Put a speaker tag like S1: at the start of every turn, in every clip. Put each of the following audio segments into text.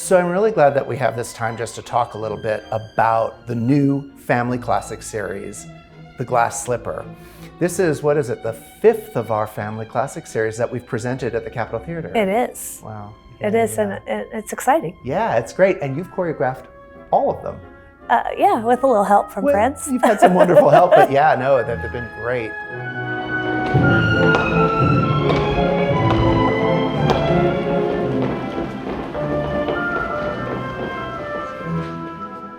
S1: So I'm really glad that we have this time just to talk a little bit about the new Family Classic series, The Glass Slipper. This is, what is it, the 5th of our Family Classic series that we've presented at the Capitol Theater.
S2: It is.
S1: Wow.
S2: It is, and it's exciting.
S1: Yeah, it's great. And you've choreographed all of them.
S2: Yeah, with a little help from friends.
S1: You've had some wonderful help, but yeah, no, they've been great.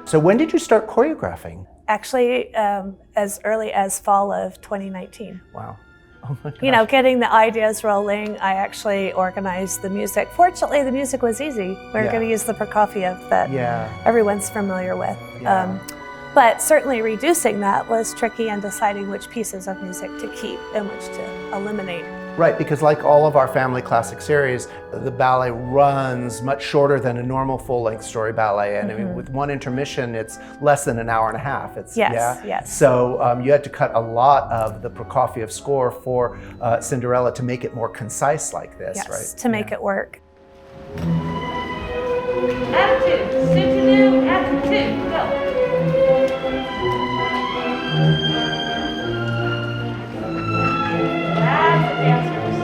S1: So when did you start choreographing?
S2: Actually, as early as fall of 2019.
S1: Wow. Oh my gosh.
S2: You know, getting the ideas rolling, I actually organized the music. Fortunately, the music was easy. We're going to use the Prokofiev that everyone's familiar with.
S1: Yeah.
S2: But certainly reducing that was tricky, and deciding which pieces of music to keep and which to eliminate.
S1: Right, because like all of our Family Classic series, the ballet runs much shorter than a normal full-length story ballet, and I mean, with one intermission, it's less than an hour and a half.
S2: Yes.
S1: So you had to cut a lot of the Prokofiev score for Cinderella to make it more concise like this, right?
S2: Yes, to make it work.
S3: Attitude, Sutudu, attitude, go. That's the dancers.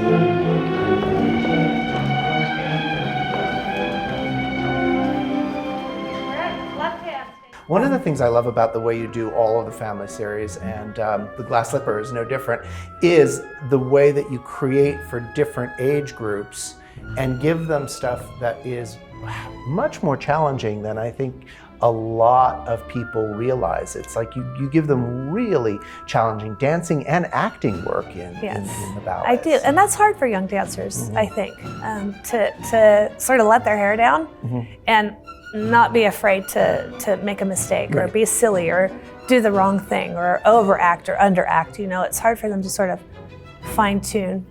S3: Correct, left hand.
S1: One of the things I love about the way you do all of the Family series, and The Glass Slipper is no different, is the way that you create for different age groups and give them stuff that is much more challenging than I think a lot of people realize. It's like you give them really challenging dancing and acting work in the ballet.
S2: I do, and that's hard for young dancers, I think, to sort of let their hair down and not be afraid to make a mistake or be silly or do the wrong thing or overact or underact. You know, it's hard for them to sort of fine tune.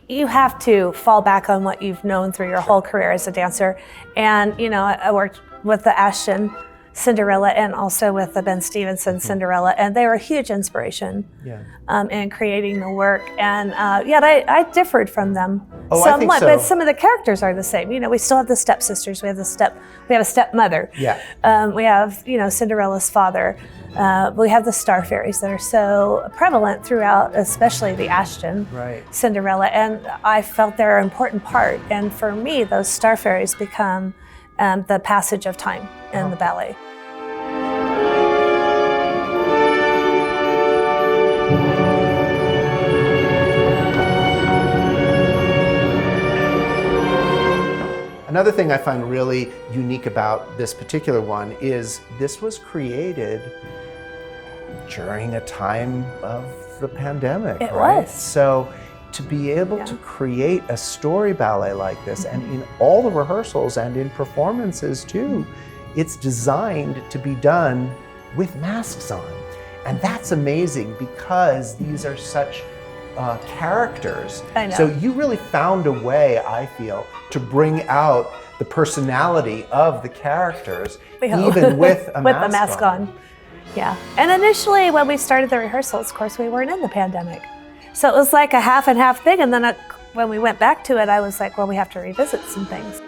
S2: You have to fall back on what you've known through your whole career as a dancer. And, you know, I worked with the Ashton Cinderella and also with the Ben Stevenson Cinderella, and they were a huge inspiration in creating the work. And yet I differed from them somewhat, but some of the characters are the same. You know, we still have the stepsisters, we have a stepmother. We have, you know, Cinderella's father. We have the star fairies that are so prevalent throughout, especially the Ashton Cinderella, and I felt they're an important part. And for me, those star fairies become the passage of time in the ballet.
S1: Another thing I find really unique about this particular one is this was created during a time of the pandemic,
S2: It
S1: right?
S2: was.
S1: So to be able to create a story ballet like this, and in all the rehearsals and in performances too, it's designed to be done with masks on. And that's amazing because these are such characters.
S2: I know.
S1: So you really found a way, I feel, to bring out the personality of the characters, even with a mask on.
S2: Yeah, and initially when we started the rehearsals, of course, we weren't in the pandemic. So it was like a half and half thing, and then when we went back to it, I was like, well, we have to revisit some things.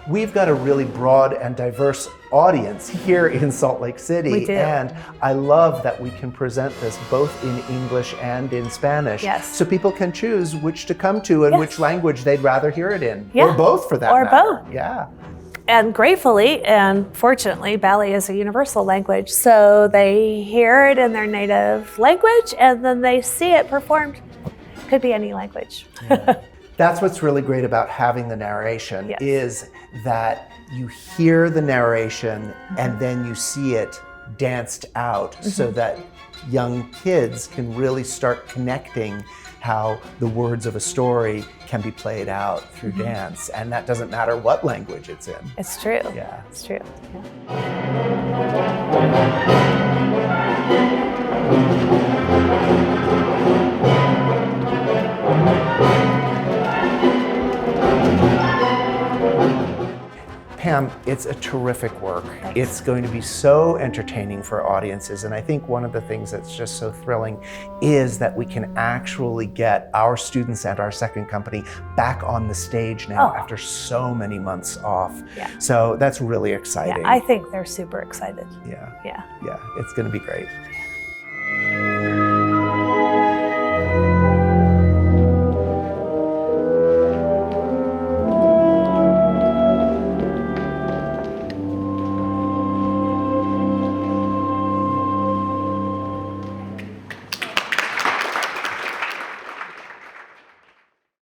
S1: We've got a really broad and diverse audience here in Salt Lake City.
S2: We do.
S1: And I love that we can present this both in English and in Spanish.
S2: Yes.
S1: So people can choose which to come to and which language they'd rather hear it in.
S2: Yeah.
S1: Or both, for that
S2: Or
S1: matter.
S2: both.
S1: Yeah.
S2: And gratefully and fortunately, ballet is a universal language. So they hear it in their native language and then they see it performed. Could be any language.
S1: Yeah. That's what's really great about having the narration, is that you hear the narration and then you see it danced out so that young kids can really start connecting how the words of a story can be played out through dance. And that doesn't matter what language it's in.
S2: It's true.
S1: Yeah.
S2: It's true. Yeah.
S1: Pam, it's a terrific work.
S2: Thanks.
S1: It's going to be so entertaining for audiences. And I think one of the things that's just so thrilling is that we can actually get our students and our second company back on the stage now
S2: Oh.
S1: after so many months off.
S2: Yeah.
S1: So that's really exciting.
S2: Yeah, I think they're super excited.
S1: Yeah,
S2: Yeah.
S1: yeah, it's going to be great.